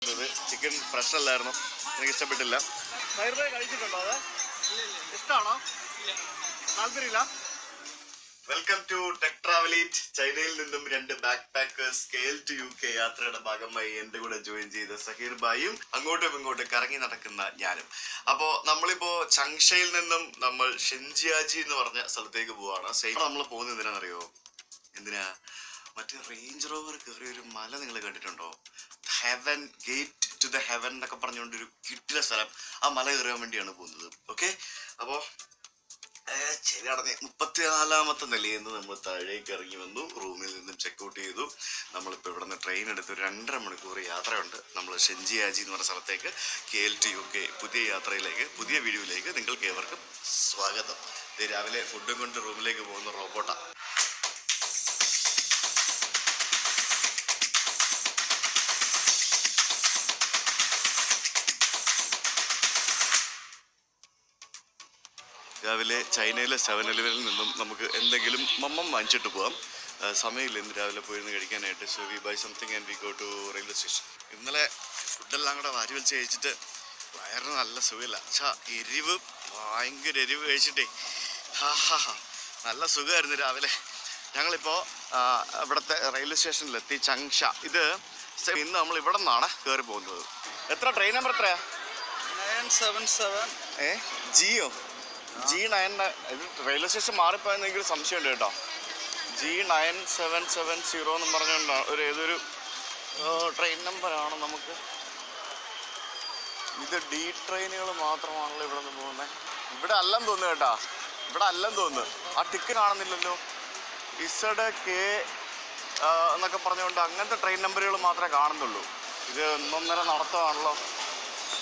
കഴിക്കുന്നത്. ചിക്കൻ പ്രശ്നമില്ലായിരുന്നു, എനിക്ക് ഇഷ്ടപ്പെട്ടില്ല. കഴിച്ചിട്ടുണ്ടോ? അത് ഇഷ്ടമാണോ? താല്പര്യമില്ല. Welcome to Tech Travel Eat. ചൈനയിൽ നിന്നും 2 backpackers scale to UK യാത്രയുടെ ഭാഗമായി എന്റെ കൂടെ ജോയിൻ ചെയ്ത സഹീർ ഭായിയും അങ്ങോട്ടും ഇങ്ങോട്ടും കറങ്ങി നടക്കുന്ന ഞാനും. അപ്പോ നമ്മളിപ്പോ ചങ്ഷയിൽ നിന്നും നമ്മൾ ഷെൻജിയാജി എന്ന് പറഞ്ഞ സ്ഥലത്തേക്ക് പോവാണ്. നമ്മൾ പോകുന്നത് എന്തിനാണെന്നറിയോ? എന്തിനാ? മറ്റേ റേഞ്ച് റോവർ കയറിയ ഒരു മല നിങ്ങൾ കണ്ടിട്ടുണ്ടോ? Heaven, gate to the heaven എന്നൊക്കെ പറഞ്ഞുകൊണ്ടൊരു കിട്ടിയ സ്ഥലം. ആ മല കയറാൻ വേണ്ടിയാണ് പോകുന്നത്. ഓക്കെ, അപ്പോ ശരി, 34ാമത്തെ നിലയിൽ നിന്ന് നമ്മൾ താഴേക്ക് ഇറങ്ങി വന്നു. റൂമിൽ നിന്നും ചെക്കൗട്ട് ചെയ്തു. നമ്മളിപ്പോൾ ഇവിടെ നിന്ന് ട്രെയിൻ എടുത്ത് ഒരു 2.5 മണിക്കൂർ യാത്രയുണ്ട്. നമ്മൾ ഷെൻജിയാജി എന്ന് പറഞ്ഞ സ്ഥലത്തേക്ക്, KL to UK പുതിയ യാത്രയിലേക്ക്, പുതിയ വീഡിയോയിലേക്ക് നിങ്ങൾക്ക് ഏവർക്കും സ്വാഗതം. രാവിലെ ഫുഡും കൊണ്ട് റൂമിലേക്ക് പോകുന്ന റോബോട്ടാ. രാവിലെ ചൈനയിലെ 7-Eleven നിന്നും നമുക്ക് എന്തെങ്കിലും വാങ്ങിച്ചിട്ട് പോകാം. സമയമില്ല ഇന്ന് രാവിലെ പോയിരുന്ന് കഴിക്കാനായിട്ട്. So we buy something and we go to railway station. ഇന്നലെ ഫുഡെല്ലാം കൂടെ വാരി വലിച്ച് കഴിച്ചിട്ട് വയറിന് നല്ല സുഖമില്ല. എരിവ്, ഭയങ്കര എരിവ് കഴിച്ചിട്ടേ നല്ല സുഖമായിരുന്നു രാവിലെ. ഞങ്ങളിപ്പോൾ ഇവിടുത്തെ റെയിൽവേ സ്റ്റേഷനിലെത്തി, ചങ്ഷ. ഇന്ന് നമ്മൾ ഇവിടെ നിന്നാണ് കയറി പോകുന്നത്. എത്ര ട്രെയിൻ നമ്പർ? എത്രയാ? 977. ജിയോ G9. ഇത് റെയിൽവേ സ്റ്റേഷൻ മാറിപ്പോയെന്ന് എനിക്കൊരു സംശയമുണ്ട് കേട്ടോ. G9770 എന്ന് പറഞ്ഞുകൊണ്ടാണ് ഏതൊരു ട്രെയിൻ നമ്പറാണ്. നമുക്ക് ഇത് D ട്രെയിനുകൾ മാത്രമാണല്ലോ ഇവിടെ നിന്ന് പോകുന്നത്. ഇവിടെ അല്ലെന്ന് തോന്നുന്നു കേട്ടോ, ഇവിടെ അല്ലെന്ന് തോന്നുന്നു. ആ ടിക്ക് കാണുന്നില്ലല്ലോ. ZK എന്നൊക്കെ പറഞ്ഞുകൊണ്ട് അങ്ങനത്തെ ട്രെയിൻ നമ്പറുകൾ മാത്രമേ കാണുന്നുള്ളൂ. ഇത് 1.5 നടത്തമാണല്ലോ.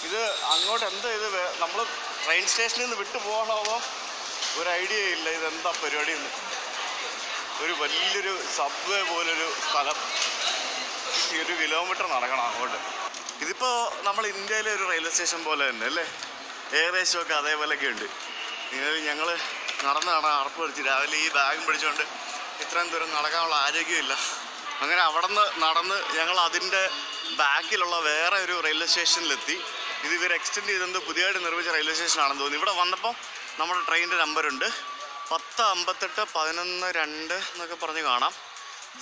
ഇത് അങ്ങോട്ട് എന്താ ഇത്? നമ്മൾ ട്രെയിൻ സ്റ്റേഷനിൽ നിന്ന് വിട്ടു പോകണോ ഒരു ഐഡിയ ഇല്ല. ഇതെന്താ പരിപാടി എന്ന്. ഒരു വലിയൊരു സബ്വേ പോലൊരു സ്ഥലം, 1 കിലോമീറ്റർ നടക്കണം അങ്ങോട്ട്. ഇതിപ്പോൾ നമ്മൾ ഇന്ത്യയിലെ ഒരു റെയിൽവേ സ്റ്റേഷൻ പോലെ തന്നെ അല്ലേ? ഏകദേശമൊക്കെ അതേപോലെയൊക്കെ ഉണ്ട്. ഞങ്ങൾ നടന്ന് അറപ്പ് പിടിച്ച് രാവിലെ ഈ ബാഗും പിടിച്ചുകൊണ്ട് ഇത്രയും ദൂരം നടക്കാനുള്ള ആരോഗ്യമില്ല. അങ്ങനെ അവിടെ നിന്ന് നടന്ന് ഞങ്ങൾ അതിൻ്റെ ബാക്കിലുള്ള വേറെ ഒരു റെയിൽവേ സ്റ്റേഷനിലെത്തി. ഇത് ഇവർ എക്സ്റ്റെൻഡ് ചെയ്തത് പുതിയതായിട്ട് നിർമ്മിച്ച റെയിൽവേ സ്റ്റേഷനാണെന്ന് തോന്നുന്നു. ഇവിടെ വന്നപ്പോൾ നമ്മുടെ ട്രെയിനിൻ്റെ നമ്പറുണ്ട് 1058 11 2 എന്നൊക്കെ പറഞ്ഞ് കാണാം.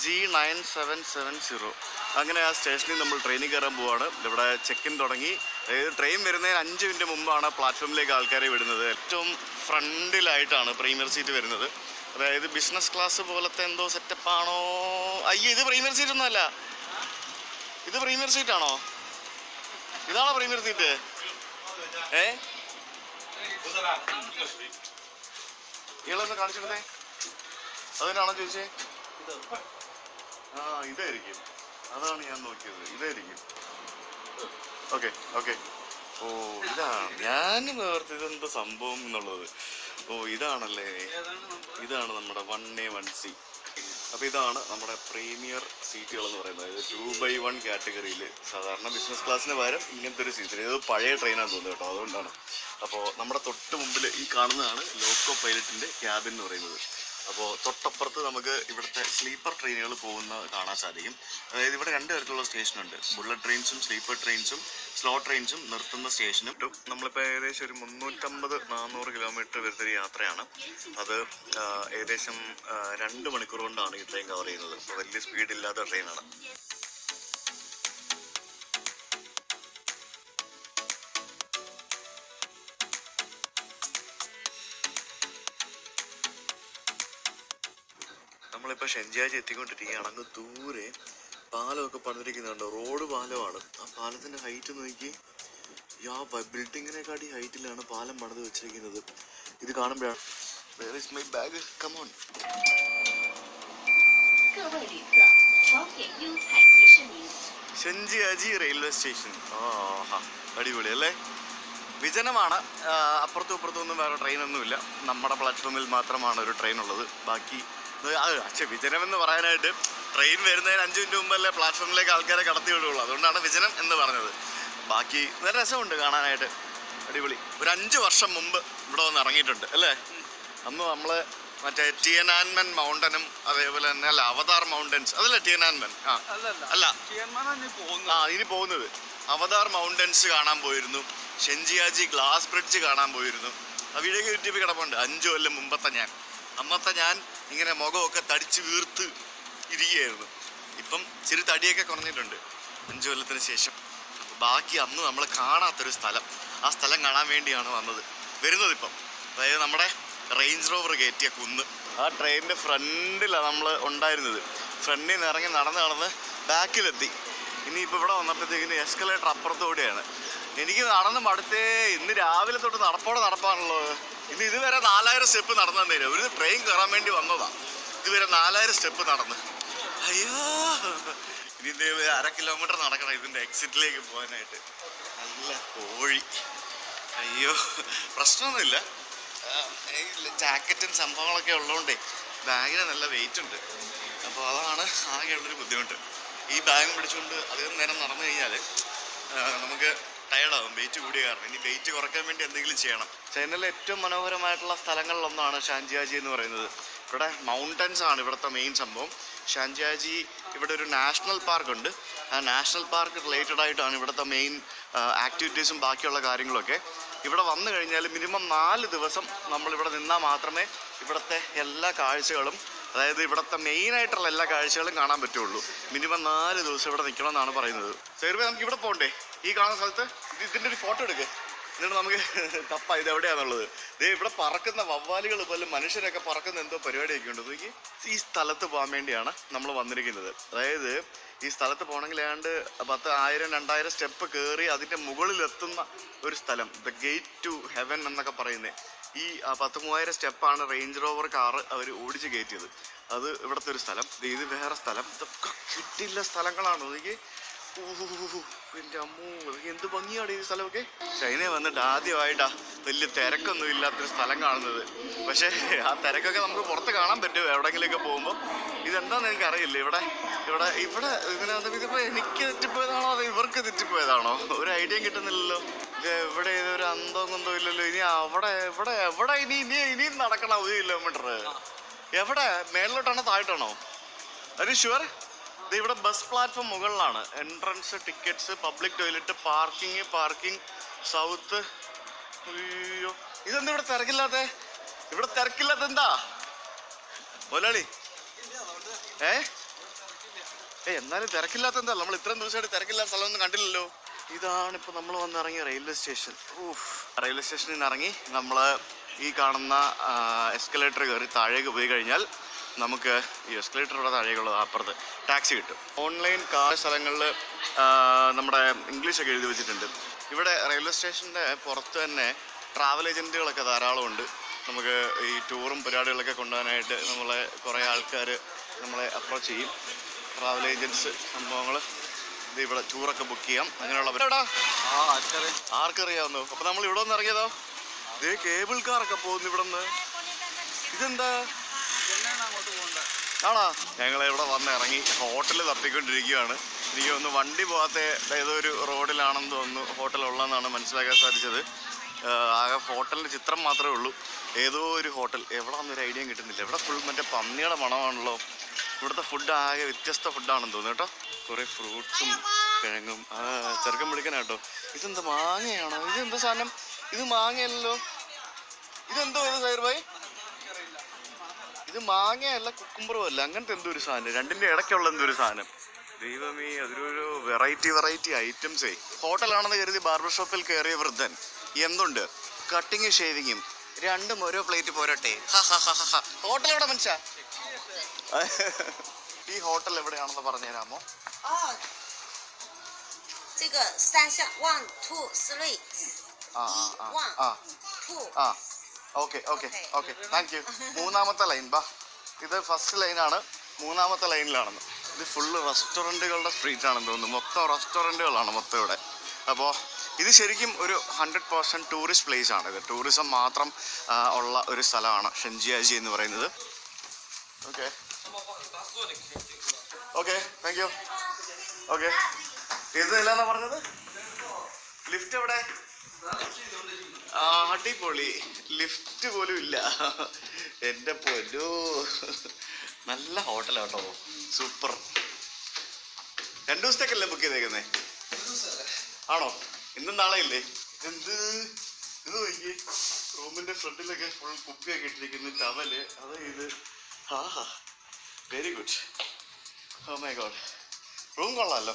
G9770. അങ്ങനെ ആ സ്റ്റേഷനിൽ നമ്മൾ ട്രെയിനിൽ കയറാൻ പോവാണ്. ഇവിടെ ചെക്കിൻ തുടങ്ങി. അതായത് ട്രെയിൻ വരുന്നതിന് 5 മിനിറ്റ് മുമ്പാണ് പ്ലാറ്റ്ഫോമിലേക്ക് ആൾക്കാരെ വിടുന്നത്. ഏറ്റവും ഫ്രണ്ടിലായിട്ടാണ് പ്രീമിയർ സീറ്റ് വരുന്നത്. അതായത് ബിസിനസ് ക്ലാസ് പോലത്തെ എന്തോ സെറ്റപ്പാണോ? അയ്യോ, ഇത് പ്രീമിയർ സീറ്റ് ഒന്നും അല്ല. ഇത് പ്രീമിയർ സീറ്റാണോ? ഇതാണോ പ്രീമിയർ സീറ്റ്? ഇയാളൊന്ന് കാണിച്ചിരുന്നേ. അതിനാണോ ചോദിച്ചേ? ഇതായിരിക്കും. അതാണ് ഞാൻ നോക്കിയത്. ഇതായിരിക്കും. ഓക്കെ. ഓ, ഇതാണ് ഞാൻ ഓർത്ത് ഇതെന്താ സംഭവം എന്നുള്ളത്. ഓ, ഇതാണല്ലേ. ഇതാണ് നമ്മുടെ 1A 1C. അപ്പോൾ ഇതാണ് നമ്മുടെ പ്രീമിയർ സീറ്റുകൾ എന്ന് പറയുന്നത്. 2x1 കാറ്റഗറിയിൽ സാധാരണ ബിസിനസ് ക്ലാസ്സിന് പകരം ഇങ്ങനത്തെ ഒരു സീറ്റ്. ഇത് പഴയ ട്രെയിനാണെന്ന് തോന്നുന്നു കേട്ടോ, അതുകൊണ്ടാണ്. അപ്പോൾ നമ്മുടെ തൊട്ട് മുമ്പിൽ ഈ കാണുന്നതാണ് ലോക്കോ പൈലറ്റിൻ്റെ ക്യാബിൻ എന്ന് പറയുന്നത്. അപ്പോൾ തൊട്ടപ്പുറത്ത് നമുക്ക് ഇവിടുത്തെ സ്ലീപ്പർ ട്രെയിനുകൾ പോകുന്ന കാണാൻ സാധിക്കും. അതായത് ഇവിടെ 2 തരത്തിലുള്ള സ്റ്റേഷനുണ്ട്. ബുള്ളറ്റ് ട്രെയിൻസും സ്ലീപ്പർ ട്രെയിൻസും സ്ലോ ട്രെയിൻസും നിർത്തുന്ന സ്റ്റേഷനും. നമ്മളിപ്പോൾ ഏകദേശം ഒരു 350-400 കിലോമീറ്റർ വരുന്നൊരു യാത്രയാണ്. അത് ഏകദേശം 2 മണിക്കൂർ കൊണ്ടാണ് ഈ ട്രെയിൻ കവർ ചെയ്യുന്നത്. അപ്പോൾ വലിയ സ്പീഡില്ലാത്ത ട്രെയിനാണ്. നമ്മളിപ്പോൾ ഷെൻജിയാജി എത്തിക്കൊണ്ടിരിക്കുകയാണ്. അങ്ങ് ദൂരെ പാലമൊക്കെ പണിതിരിക്കുന്നുണ്ട്. റോഡ് പാലമാണ്. ആ പാലത്തിൻ്റെ ഹൈറ്റ് നോക്കി. ബിൽഡിങ്ങിനെക്കാട്ടി ഹൈറ്റിലാണ് പാലം പണിത് വെച്ചിരിക്കുന്നത്. ഇത് കാണുമ്പോഴാണ് Where is my bag? Come on. Zhangjiajie railway station. അടിപൊളി അല്ലേ? വിജനമാണ്. അപ്പുറത്തും ഇപ്പുറത്തും ഒന്നും വേറെ ട്രെയിനൊന്നുമില്ല. നമ്മുടെ പ്ലാറ്റ്ഫോമിൽ മാത്രമാണ് ഒരു ട്രെയിൻ ഉള്ളത്. ബാക്കി വിജനം എന്ന് പറയാനായിട്ട് ട്രെയിൻ വരുന്നതിന് 5 മിനിറ്റ് മുമ്പല്ലേ പ്ലാറ്റ്ഫോമിലേക്ക് ആൾക്കാരെ കടത്തി വിടുകയുള്ളൂ. അതുകൊണ്ടാണ് വിജനം എന്ന് പറഞ്ഞത്. ബാക്കി നല്ല രസമുണ്ട് കാണാനായിട്ട്. അടിപൊളി. ഒരു 5 വർഷം മുമ്പ് ഇവിടെ വന്ന് ഇറങ്ങിയിട്ടുണ്ട് അല്ലേ? അന്ന് നമ്മൾ മറ്റേ ടിയനാൻമെൻ മൗണ്ടനും അതേപോലെ തന്നെ അവതാർ മൗണ്ടൻസ്, അതല്ലേ ടിയനാൻമെൻ? അല്ല, ഇനി പോകുന്നത് അവതാർ മൗണ്ടൻസ് കാണാൻ പോയിരുന്നു, ഷെൻജിയാജി ഗ്ലാസ് ബ്രിഡ്ജ് കാണാൻ പോയിരുന്നു. ആ വീഡിയോ യൂട്യൂബിൽ കിടപ്പുണ്ട്. 5 കൊല്ലം മുമ്പത്തെ ഞാൻ. അന്നത്തെ ഞാൻ ഇങ്ങനെ മുഖമൊക്കെ തടിച്ച് വീർത്ത് ഇരിക്കുകയായിരുന്നു. ഇപ്പം ഇച്ചിരി തടിയൊക്കെ കുറഞ്ഞിട്ടുണ്ട് 5 കൊല്ലത്തിന് ശേഷം. അപ്പോൾ ബാക്കി അന്ന് നമ്മൾ കാണാത്തൊരു സ്ഥലം, ആ സ്ഥലം കാണാൻ വേണ്ടിയാണ് വരുന്നത് ഇപ്പം. അതായത് നമ്മുടെ റേഞ്ച് റോവർ കയറ്റിയ കുന്ന്. ആ ട്രെയിനിൻ്റെ ഫ്രണ്ടിലാണ് നമ്മൾ ഉണ്ടായിരുന്നത്. ഫ്രണ്ടിൽ നിന്ന് ഇറങ്ങി നടന്ന് ബാക്കിലെത്തി. ഇനിയിപ്പോൾ ഇവിടെ വന്നപ്പോഴത്തേക്കിന് എസ്കലേറ്റർ അപ്പുറത്തുകൂടിയാണ്. എനിക്ക് നടന്ന് മടുത്തേ. ഇന്ന് രാവിലെ തൊട്ട് നടപ്പാണല്ലോ. ഇതുവരെ 4000 സ്റ്റെപ്പ് നടന്നു തന്നേരും. ഒരു ട്രെയിൻ കയറാൻ വേണ്ടി വന്നതാ. ഇതുവരെ 4000 സ്റ്റെപ്പ് നടന്ന്. അയ്യോ, ഇതിൻ്റെ 1/2 കിലോമീറ്റർ നടക്കണം ഇതിൻ്റെ എക്സിറ്റിലേക്ക് പോകാനായിട്ട്. നല്ല കോഴി. അയ്യോ, പ്രശ്നമൊന്നുമില്ല. ജാക്കറ്റും സംഭവങ്ങളൊക്കെ ഉള്ളതുകൊണ്ടേ ബാഗിന് നല്ല വെയിറ്റ് ഉണ്ട്. അപ്പോൾ അതാണ് ആകെയുള്ളൊരു ബുദ്ധിമുട്ട്. ഈ ബാഗ് പിടിച്ചുകൊണ്ട് അധികം നേരം നടന്നു കഴിഞ്ഞാൽ നമുക്ക് ടയർഡാകും, വെയിറ്റ് കൂടിയ കാരണം. ഇനി വെയിറ്റ് കുറയ്ക്കാൻ വേണ്ടി എന്തെങ്കിലും ചെയ്യണം. ചൈനയിലെ ഏറ്റവും മനോഹരമായിട്ടുള്ള സ്ഥലങ്ങളിലൊന്നാണ് ഷാൻജിയാജി എന്ന് പറയുന്നത്. ഇവിടെ മൗണ്ടൻസ് ആണ് ഇവിടുത്തെ മെയിൻ സംഭവം. ഷാൻജിയാജി ഇവിടെ ഒരു നാഷണൽ പാർക്കുണ്ട്. ആ നാഷണൽ പാർക്ക് റിലേറ്റഡ് ആയിട്ടാണ് ഇവിടുത്തെ മെയിൻ ആക്ടിവിറ്റീസും ബാക്കിയുള്ള കാര്യങ്ങളൊക്കെ. ഇവിടെ വന്നു കഴിഞ്ഞാൽ മിനിമം 4 ദിവസം നമ്മളിവിടെ നിന്നാൽ മാത്രമേ ഇവിടുത്തെ എല്ലാ കാഴ്ചകളും, അതായത് ഇവിടുത്തെ മെയിനായിട്ടുള്ള എല്ലാ കാഴ്ചകളും കാണാൻ പറ്റുള്ളൂ. മിനിമം 4 ദിവസം ഇവിടെ നിൽക്കണമെന്നാണ് പറയുന്നത്. ചെറുപ്പം നമുക്ക് ഇവിടെ പോകണ്ടേ? ഈ കാണുന്ന സ്ഥലത്ത് ഇതിൻ്റെ ഒരു ഫോട്ടോ എടുക്കുക, എന്നിട്ട് നമുക്ക് തപ്പ ഇത് എവിടെയാണെന്നുള്ളത്. ഇവിടെ പറക്കുന്ന വവ്വാലുകൾ പോലെ മനുഷ്യരൊക്കെ പറക്കുന്ന എന്തോ പരിപാടിയൊക്കെ ഉണ്ട്. നോക്കി, ഈ സ്ഥലത്ത് പോകാൻ വേണ്ടിയാണ് നമ്മൾ വന്നിരിക്കുന്നത്. അതായത് ഈ സ്ഥലത്ത് പോകണമെങ്കിൽ ഏതാണ്ട് 10,000-2000 സ്റ്റെപ്പ് കയറി അതിൻ്റെ മുകളിലെത്തുന്ന ഒരു സ്ഥലം, ദ ഗേറ്റ് ടു ഹെവൻ എന്നൊക്കെ പറയുന്നത്. ഈ 13,000 സ്റ്റെപ്പാണ് റേഞ്ച് റോവർ കാറ് അവർ ഓടിച്ച് കയറ്റിയത്. അത് ഇവിടുത്തെ ഒരു സ്ഥലം. ഇത് വേറെ സ്ഥലം. ഇതൊക്കെ കിട്ടില്ല സ്ഥലങ്ങളാണ്. എനിക്ക് എൻ്റെ അമ്മോ, എന്ത് ഭംഗിയാണ് ഈ സ്ഥലമൊക്കെ. ചൈനയിൽ വന്നിട്ട് ആദ്യമായിട്ടാ വലിയ തിരക്കൊന്നും ഇല്ലാത്തൊരു സ്ഥലം കാണുന്നത്. പക്ഷേ ആ തിരക്കൊക്കെ നമുക്ക് പുറത്ത് കാണാൻ പറ്റും എവിടെയെങ്കിലുമൊക്കെ പോകുമ്പോൾ. ഇതെന്താണെന്ന് എനിക്ക് അറിയില്ല. ഇവിടെ ഇതിപ്പോൾ എനിക്ക് തെറ്റിപ്പോയതാണോ അതോ ഇവർക്ക് തെറ്റിപ്പോയതാണോ? ഒരു ഐഡിയ കിട്ടുന്നില്ലല്ലോ. ഇവിടെ ഇതൊരു അന്തോ ഇല്ലല്ലോ. ഇനി എവിടെ ഇനിയും നടക്കണം 1 കിലോമീറ്റർ. എവിടെ, മേളിലോട്ടാണോ താഴോട്ടാണോ? അരി ഷുവർ? ഇവിടെ ബസ് പ്ലാറ്റ്ഫോം മുകളിലാണ്. Entrance, tickets, public toilet, parking south. അയ്യോ, ഇതെന്താ ഇവിടെ തിരക്കില്ലാത്ത? ഇവിടെ തിരക്കില്ലാത്ത എന്താ മുതലാളി? എന്നാലും തിരക്കില്ലാത്ത എന്താ? നമ്മൾ ഇത്രയും ദിവസമായിട്ട് തിരക്കില്ലാത്ത സ്ഥലമൊന്നും കണ്ടില്ലല്ലോ. ഇതാണിപ്പോൾ നമ്മൾ വന്നിറങ്ങിയ റെയിൽവേ സ്റ്റേഷൻ. റെയിൽവേ സ്റ്റേഷനിൽ നിന്ന് ഇറങ്ങി നമ്മൾ ഈ കാണുന്ന എസ്കലേറ്റർ കയറി താഴേക്ക് പോയി കഴിഞ്ഞാൽ നമുക്ക് ഈ എസ്കലേറ്ററുടെ താഴേക്കുള്ളത് അപ്പുറത്ത് ടാക്സി കിട്ടും. ഓൺലൈൻ കാർ സ്ഥലങ്ങളിൽ നമ്മുടെ ഇംഗ്ലീഷൊക്കെ എഴുതി വെച്ചിട്ടുണ്ട്. ഇവിടെ റെയിൽവേ സ്റ്റേഷൻ്റെ പുറത്ത് തന്നെ ട്രാവൽ ഏജൻറ്റുകളൊക്കെ ധാരാളമുണ്ട്. നമുക്ക് ഈ ടൂറും പരിപാടികളൊക്കെ കൊണ്ടുപോകാനായിട്ട് നമ്മളെ കുറേ ആൾക്കാർ നമ്മളെ അപ്രോച്ച് ചെയ്യും. ട്രാവൽ ഏജൻറ്റ്സ് സംഭവങ്ങൾ. ഇത് ഇവിടെ ടൂറൊക്കെ ബുക്ക് ചെയ്യാം. അങ്ങനെയുള്ള ആർക്കറിയാവുന്നു. അപ്പോൾ നമ്മൾ ഇവിടെ നിന്ന് ഇറങ്ങിയതോ, ഇതേ കേബിൾ കാറൊക്കെ പോകുന്നു ഇവിടെ നിന്ന്. ഇതെന്താ ആണോ? ഞങ്ങൾ ഇവിടെ വന്ന് ഇറങ്ങി ഹോട്ടൽ തപ്പിക്കൊണ്ടിരിക്കുകയാണ്. എനിക്ക് തോന്നുന്നു വണ്ടി പോകാത്ത ഏതോ ഒരു റോഡിലാണെന്ന് തോന്നുന്നു ഹോട്ടലുള്ളതെന്നാണ് മനസ്സിലാക്കാൻ സാധിച്ചത്. ആകെ ഹോട്ടലിൻ്റെ ചിത്രം മാത്രമേ ഉള്ളൂ. ഏതോ ഒരു ഹോട്ടൽ, എവിടെയാണെന്നൊരു ഐഡിയ കിട്ടുന്നില്ല. ഇവിടെ ഫുൾ മറ്റേ പന്നിയുടെ മണമാണല്ലോ. ഇവിടുത്തെ ഫുഡ് ആകെ വ്യത്യസ്ത ഫുഡാണെന്ന് തോന്നുന്നു കേട്ടോ. കുറേ ഫ്രൂട്ട്സും കിഴങ്ങും. ചെറുക്കം വിളിക്കാനാട്ടോ. ഇതെന്താ, മാങ്ങയാണോ? ഇതെന്താ സാധനം? ഇത് മാങ്ങയല്ലോ. ഇതെന്തോ ഇത് സൈർഭായി? ഇത് മാങ്ങയല്ല, കുക്കുംബറും അല്ല, അങ്ങനത്തെ എന്തോ ഒരു സാധനം. രണ്ടിൻ്റെ ഇടയ്ക്കുള്ള എന്തോ ഒരു സാധനം. ദൈവമേ, അതിലൊരു വെറൈറ്റി ഐറ്റംസേ. ഹോട്ടലാണെന്ന് കരുതി ബാർബർ ഷോപ്പിൽ കയറിയ വൃദ്ധൻ എന്തുണ്ട് കട്ടിങ് ഷേവിങ്ങും രണ്ടും ഓരോ പ്ലേറ്റ് പോരട്ടെ. ഹോട്ടൽ എവിടെ മനുഷ്യ? ഈ ഹോട്ടൽ എവിടെയാണെന്ന് പറഞ്ഞു തരാമോ? Okay thank you. 3ാമത്തെ ലൈൻ ബാ. ഇത് ഫസ്റ്റ് ലൈനാണ്, 3ാമത്തെ ലൈനിലാണെന്ന്. ഇത് ഫുള്ള് റെസ്റ്റോറൻറ്റുകളുടെ സ്ട്രീറ്റ് ആണെന്ന് തോന്നുന്നു. മൊത്തം റെസ്റ്റോറൻറ്റുകളാണ് മൊത്തം ഇവിടെ. അപ്പോൾ ഇത് ശരിക്കും ഒരു 100% ടൂറിസ്റ്റ് പ്ലേസ് ആണ്. ഇത് ടൂറിസം മാത്രം ഉള്ള ഒരു സ്ഥലമാണ് ഷെൻജിയാജി എന്ന് പറയുന്നത്. Okay thank U. ഓക്കെ, ഇതെല്ലാന്നാ പറഞ്ഞത്? ലിഫ്റ്റ് എവിടെ? അടിപൊളി, ലിഫ്റ്റ് പോലും ഇല്ല. എൻ്റെ പൊന്നോ, നല്ല ഹോട്ടലാട്ടോ, സൂപ്പർ. 2 ദിവസത്തേക്കല്ലേ ബുക്ക് ചെയ്തേക്കുന്നേ? ആണോ? ഇന്നും നാളെ ഇല്ലേ? എന്ത് ഇത് നോക്കി, റൂമിന്റെ ഫ്രണ്ടിലൊക്കെ ഫുൾ കുപ്പിയൊക്കെ ഇട്ടിരിക്കുന്നു, ടവല്, അത് ഇത്. ആഹാ, very good. Oh my god, room കൊള്ളാമല്ലോ.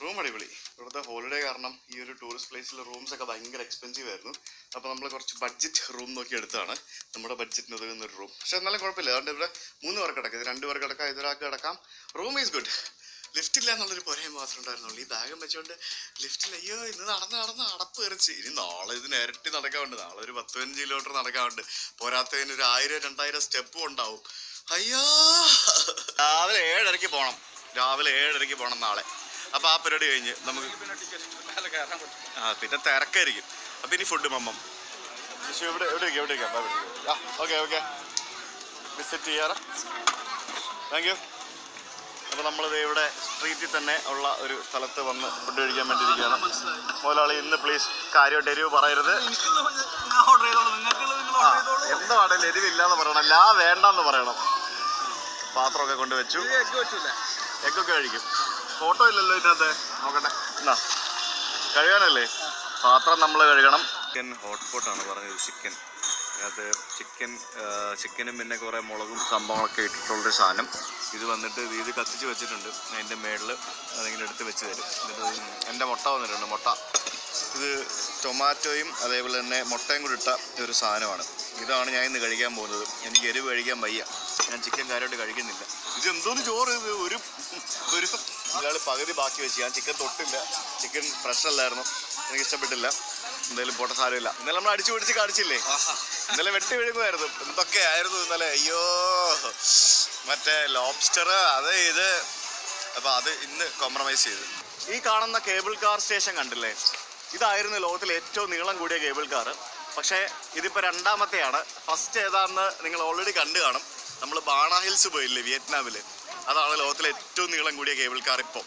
റൂം അടിപൊളി. ഇവിടുത്തെ ഹോളിഡേ കാരണം ഈ ഒരു ടൂറിസ്റ്റ് പ്ലേസിൽ റൂംസ് ഒക്കെ ഭയങ്കര എക്സ്പെൻസീവ് ആയിരുന്നു. അപ്പോൾ നമ്മൾ കുറച്ച് ബഡ്ജറ്റ് റൂം നോക്കി എടുത്താണ്. നമ്മുടെ ബഡ്ജറ്റിന് ഒതുങ്ങുന്ന ഒരു റൂം. പക്ഷെ എന്നാലും കുഴപ്പമില്ല. അതുകൊണ്ട് ഇവിടെ 3 പേർക്ക് കിടക്കാം, ഇത് 2 പേർക്ക് കിടക്കാം, ഇതൊരാൾക്ക് കിടക്കാം. Room is good. ലിഫ്റ്റ് ഇല്ല എന്നുള്ളൊരു പോരായ്മ മാത്രമേ ഉണ്ടായിരുന്നുള്ളൂ. ഈ ബാഗും വെച്ചുകൊണ്ട് ലിഫ്റ്റിൽ അയ്യോ ഇന്ന് നടന്ന് അടപ്പ് എറിച്ച്. ഇനി നാളെ ഇതിന് ഇരട്ടി നടക്കാറുണ്ട്. നാളെ ഒരു 10-15 കിലോമീറ്റർ നടക്കാറുണ്ട്. പോരാത്തതിന് ഒരു 1000-2000 സ്റ്റെപ്പും ഉണ്ടാവും. അയ്യോ, രാവിലെ 7:30 പോകണം. നാളെ. അപ്പൊ ആ പരിപാടി കഴിഞ്ഞ് നമുക്ക് പിന്നെ തിരക്കായിരിക്കും. അപ്പൊ ഇനി ഫുഡ് മമ്മം എവിടെ ഓക്കെ വിസിറ്റ് ചെയ്യാറ്. Thank you. അപ്പൊ നമ്മളിത് ഇവിടെ സ്ട്രീറ്റിൽ തന്നെ ഉള്ള ഒരു സ്ഥലത്ത് വന്ന് ഫുഡ് കഴിക്കാൻ വേണ്ടിയിരിക്കുകയാണ്. മുതലാളി ഇന്ന് പ്ലീസ് കാര്യമായിട്ട് എരിവ് പറയരുത്. എന്താണെങ്കിലും എരിവില്ലാന്ന് പറയണം, വേണ്ടെന്ന് പറയണം. പാത്രമൊക്കെ കൊണ്ടുവച്ചു. എഗ്ഗൊക്കെ കഴിക്കും. ഫോട്ടോ ഇല്ലല്ലോ ഇതിനകത്ത്, നോക്കട്ടെ. എന്നാ കഴുകാനല്ലേ പാത്രം നമ്മൾ കഴുകണം. ചിക്കൻ ഹോട്ട്പോട്ടാണ് പറഞ്ഞത്. ഇതിനകത്ത് ചിക്കനും പിന്നെ കുറേ മുളകും സംഭവങ്ങളൊക്കെ ഇട്ടിട്ടുള്ളൊരു സാധനം. ഇത് വന്നിട്ട് ഇത് കത്തിച്ച് വെച്ചിട്ടുണ്ട്. അതിൻ്റെ മേളിൽ അതിങ്ങനെ എടുത്ത് വെച്ച് തരും. എന്നിട്ട് എൻ്റെ മുട്ട വന്നിട്ടുണ്ട്. മുട്ട ഇത് ടൊമാറ്റോയും അതേപോലെ തന്നെ മുട്ടയും കൂടി ഇട്ട ഒരു സാധനമാണ്. ഇതാണ് ഞാൻ ഇന്ന് കഴിക്കാൻ പോകുന്നത്. എനിക്ക് എരിവ് കഴിക്കാൻ വയ്യ. ഞാൻ ചിക്കൻ കാര്യമായിട്ട് കഴിക്കുന്നില്ല. ഇത് എന്തോന്ന് ചോറ്, ഇത് ഒരു ഇയാൾ പകുതി ബാക്കി വെച്ച്. ഞാൻ ചിക്കൻ തൊട്ടില്ല. ചിക്കൻ ഫ്രഷ് അല്ലായിരുന്നു, എനിക്ക് ഇഷ്ടപ്പെട്ടില്ല. എന്തായാലും പോട്ടെ, സാരമില്ല. ഇന്നലെ നമ്മൾ അടിച്ചു പിടിച്ച് കാണിച്ചില്ലേ? ഇന്നലെ വെട്ടി വീഴുമായിരുന്നു. എന്തൊക്കെയായിരുന്നു ഇന്നലെ. അയ്യോ, മറ്റേ ലോബ്സ്റ്റർ അത് ഇത്. അപ്പൊ അത് ഇന്ന് കോംപ്രമൈസ് ചെയ്തു. ഈ കാണുന്ന കേബിൾ കാർ സ്റ്റേഷൻ കണ്ടില്ലേ? ഇതായിരുന്നു ലോകത്തിലെ ഏറ്റവും നീളം കൂടിയ കേബിൾ കാർ. പക്ഷേ ഇതിപ്പോൾ 2ാമത്തെയാണ്. ഫസ്റ്റ് ഏതാണെന്ന് നിങ്ങൾ ഓൾറെഡി കണ്ടു കാണും. നമ്മൾ ബാണ ഹിൽസ് പോയില്ലേ വിയറ്റ്നാമിൽ, അതാണ് ലോകത്തിലെ ഏറ്റവും നീളം കൂടിയ കേബിൾ കാർ. ഇപ്പോൾ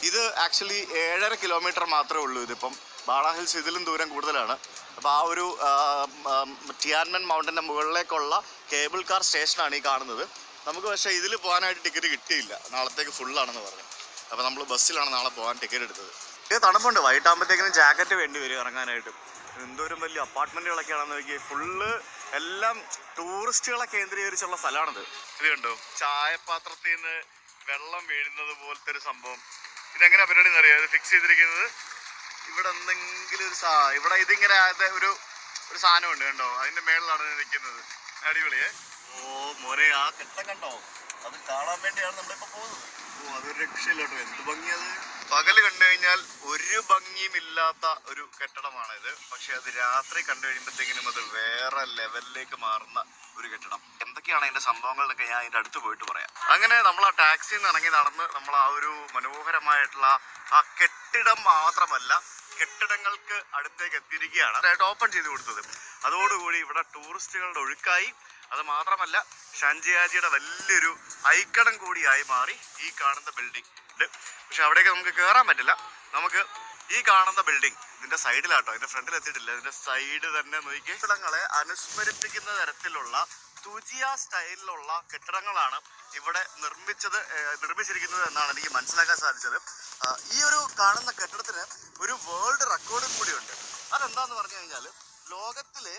ഇത് ആക്ച്വലി 7.5 കിലോമീറ്റർ മാത്രമേ ഉള്ളൂ. ഇതിപ്പം ബാണ ഹിൽസ് ഇതിലും ദൂരം കൂടുതലാണ്. അപ്പോൾ ആ ഒരു ടിയാൻമെൻ മൗണ്ടൻ്റെ മുകളിലേക്കുള്ള കേബിൾ കാർ സ്റ്റേഷനാണ് ഈ കാണുന്നത്. നമുക്ക് പക്ഷേ ഇതിൽ പോകാനായിട്ട് ടിക്കറ്റ് കിട്ടിയില്ല. നാളത്തേക്ക് ഫുള്ളാണെന്ന് പറഞ്ഞു. അപ്പോൾ നമ്മൾ ബസ്സിലാണ് നാളെ പോകാൻ ടിക്കറ്റ് എടുത്തത്. ഇത് തണുപ്പുണ്ട്. വൈകിട്ടാകുമ്പോഴത്തേക്കിനും ജാക്കറ്റ് വേണ്ടി വരും ഇറങ്ങാനായിട്ട്. എന്തോരം വലിയ അപ്പാർട്ട്മെൻറ്റുകളൊക്കെയാണെന്ന് നോക്കി. ഫുള്ള് എല്ലാം ടൂറിസ്റ്റുകളെ കേന്ദ്രീകരിച്ചുള്ള സ്ഥലമാണിത്. ഇത് കണ്ടോ, ചായപാത്രത്തിൽ നിന്ന് വെള്ളം വീഴുന്നത് പോലത്തെ ഒരു സംഭവം. ഇതെങ്ങനെ പരിപാടി എന്നറിയാം. ഇത് ഫിക്സ് ചെയ്തിരിക്കുന്നത് ഇവിടെ എന്തെങ്കിലും ഇവിടെ ഇതിങ്ങനെ ഒരു സാധനമുണ്ട് കണ്ടോ, അതിന്റെ മേളിലാണ് നിൽക്കുന്നത്. അടിപൊളിയേ. ഓ മോനെ, ആ കെട്ടം കണ്ടോ? അത് കാണാൻ വേണ്ടിയാണ് നമ്മളിപ്പോ പോകുന്നത്. ഓ, അതൊരു രക്ഷയില്ലോട്ടോ. എന്ത് ഭംഗിയത്. പകല് കണ്ടു കഴിഞ്ഞാൽ ഒരു ഭംഗിയുമില്ലാത്ത ഒരു കെട്ടിടമാണ് ഇത്. പക്ഷെ അത് രാത്രി കണ്ടു കഴിയുമ്പോഴത്തേക്കിനും അത് വേറെ ലെവലിലേക്ക് മാറുന്ന ഒരു കെട്ടിടം. എന്തൊക്കെയാണ് അതിന്റെ സംഭവങ്ങളൊക്കെ ഞാൻ അതിന്റെ അടുത്ത് പോയിട്ട് പറയാം. അങ്ങനെ നമ്മൾ ആ ടാക്സിയിൽ നിന്ന് ഇറങ്ങി നടന്ന് നമ്മൾ ആ ഒരു മനോഹരമായിട്ടുള്ള ആ കെട്ടിടം മാത്രമല്ല, കെട്ടിടങ്ങൾക്ക് അടുത്തേക്ക് എത്തിയിരിക്കുകയാണ്. ഓപ്പൺ ചെയ്ത് കൊടുത്തത്. അതോടുകൂടി ഇവിടെ ടൂറിസ്റ്റുകളുടെ ഒഴുക്കായി. അത് മാത്രമല്ല, ഷാൻജിയാജിയുടെ വലിയൊരു ഐക്കണം കൂടിയായി മാറി ഈ കാണുന്ന ബിൽഡിംഗ്. പക്ഷെ അവിടേക്ക് നമുക്ക് കയറാൻ പറ്റില്ല. നമുക്ക് ഈ കാണുന്ന ബിൽഡിംഗ് ഇതിന്റെ സൈഡിലാട്ടോ, ഇതിന്റെ ഫ്രണ്ടിൽ എത്തിയിട്ടില്ല. ഇതിന്റെ സൈഡ് തന്നെ നോക്കി. കെട്ടിടങ്ങളെ അനുസ്മരിപ്പിക്കുന്ന തരത്തിലുള്ള തുജിയ സ്റ്റൈലിലുള്ള കെട്ടിടങ്ങളാണ് ഇവിടെ നിർമ്മിച്ചിരിക്കുന്നത് എന്നാണ് എനിക്ക് മനസ്സിലാക്കാൻ സാധിച്ചത്. ഈ ഒരു കാണുന്ന കെട്ടിടത്തിന് ഒരു വേൾഡ് റെക്കോർഡും കൂടിയുണ്ട്. അതെന്താന്ന് പറഞ്ഞു കഴിഞ്ഞാൽ, ലോകത്തിലെ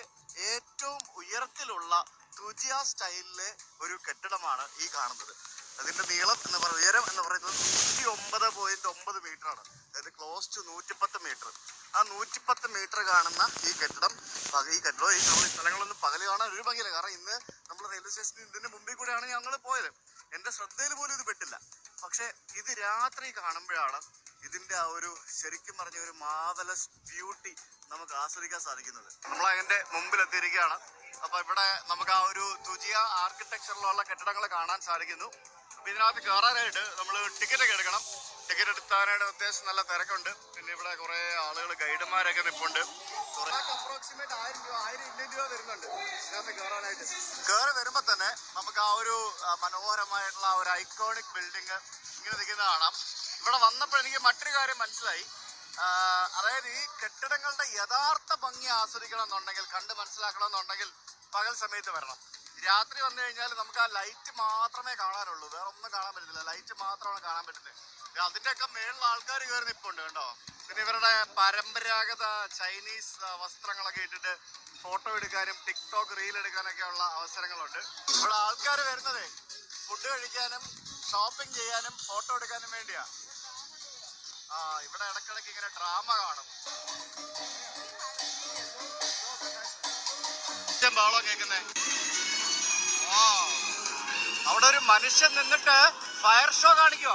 ഏറ്റവും ഉയരത്തിലുള്ള തുജിയ സ്റ്റൈലിലെ ഒരു കെട്ടിടമാണ് ഈ കാണുന്നത്. അതിന്റെ നീളം ഉയരം എന്ന് പറയുന്നത് 109.9 മീറ്റർ ആണ്. അതായത് ക്ലോസ് ടു 110 മീറ്റർ. ആ 110 മീറ്റർ കാണുന്ന ഈ കെട്ടിടം ഈ സ്ഥലങ്ങളൊന്നും പകല് കാണാൻ ഒരു ഭംഗിയില്ല. കാരണം ഇന്ന് നമ്മൾ റെയിൽവേ സ്റ്റേഷനിൽ ഇതിന്റെ മുമ്പിൽ കൂടെയാണ് ഞങ്ങൾ പോയത്. എന്റെ ശ്രദ്ധയിൽ പോലും ഇത് പെട്ടില്ല. പക്ഷെ ഇത് രാത്രി കാണുമ്പോഴാണ് ഇതിന്റെ ആ ഒരു ശരിക്കും പറഞ്ഞ ഒരു മാർവലസ് ബ്യൂട്ടി നമുക്ക് ആസ്വദിക്കാൻ സാധിക്കുന്നത്. നമ്മൾ അതിന്റെ മുമ്പിൽ എത്തിയിരിക്കുകയാണ്. അപ്പൊ ഇവിടെ നമുക്ക് ആ ഒരു തുജിയ ആർക്കിടെക്ചറിലുള്ള കെട്ടിടങ്ങൾ കാണാൻ സാധിക്കുന്നു. അപ്പൊ ഇതിനകത്ത് കയറാനായിട്ട് നമ്മൾ ടിക്കറ്റ് ഒക്കെ എടുക്കണം. ടിക്കറ്റ് എടുത്താനായിട്ട് അത്യാവശ്യം നല്ല തിരക്കുണ്ട്. പിന്നെ ഇവിടെ കുറെ ആളുകൾ, ഗൈഡുമാരൊക്കെ നിൽപ്പുണ്ട്. അപ്രോക്സിമേറ്റ് 1000 രൂപ വരുന്നുണ്ട് ഇതിനകത്ത് കയറാനായിട്ട്. കയറി വരുമ്പോ തന്നെ നമുക്ക് ആ ഒരു മനോഹരമായിട്ടുള്ള ഒരു ഐക്കോണിക് ബിൽഡിംഗ് ഇങ്ങനെ നിൽക്കുന്ന കാണാം. ഇവിടെ വന്നപ്പോൾ എനിക്ക് മറ്റൊരു കാര്യം മനസ്സിലായി. അതായത് ഈ കെട്ടിടങ്ങളുടെ യഥാർത്ഥ ഭംഗി ആസ്വദിക്കണം എന്നുണ്ടെങ്കിൽ, കണ്ട് മനസ്സിലാക്കണം എന്നുണ്ടെങ്കിൽ പകൽ സമയത്ത് വരണം. രാത്രി വന്നു കഴിഞ്ഞാൽ നമുക്ക് ആ ലൈറ്റ് മാത്രമേ കാണാനുള്ളൂ, വേറെ ഒന്നും കാണാൻ പറ്റത്തില്ല. ലൈറ്റ് മാത്രമാണ് കാണാൻ പറ്റുന്നത്. അതിന്റെയൊക്കെ മേളിൽ ആൾക്കാർ കയറി നിൽപ്പുണ്ട് കേട്ടോ. പിന്നെ ഇവരുടെ പരമ്പരാഗത ചൈനീസ് വസ്ത്രങ്ങളൊക്കെ ഇട്ടിട്ട് ഫോട്ടോ എടുക്കാനും ടിക്ടോക്ക് റീൽ എടുക്കാനൊക്കെ ഉള്ള അവസരങ്ങളുണ്ട്. ഇവിടെ ആൾക്കാർ വരുന്നതേ ഫുഡ് കഴിക്കാനും ഷോപ്പിംഗ് ചെയ്യാനും ഫോട്ടോ എടുക്കാനും വേണ്ടിയാ. ഇവിടെ ഇടക്കിടക്ക് ഇങ്ങനെ ഡ്രാമ കാണും. ബഹളം കേൾക്കുന്നേ. അവിടെ ഒരു മനുഷ്യൻ നിന്നിട്ട് ഫയർ ഷോ കാണിക്കുക.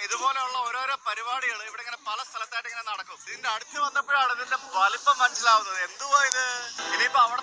ഇതുപോലെയുള്ള ഓരോരോ പരിപാടികൾ ഇവിടെ ഇങ്ങനെ പല സ്ഥലത്തായിട്ട് ഇങ്ങനെ നടക്കും. ഇതിന്റെ അടുത്ത് വന്നപ്പോഴാണ് ഇതിന്റെ വലിപ്പം മനസ്സിലാവുന്നത്. എന്തുവാ ഇത്? ഇനിയിപ്പോ അവിടെ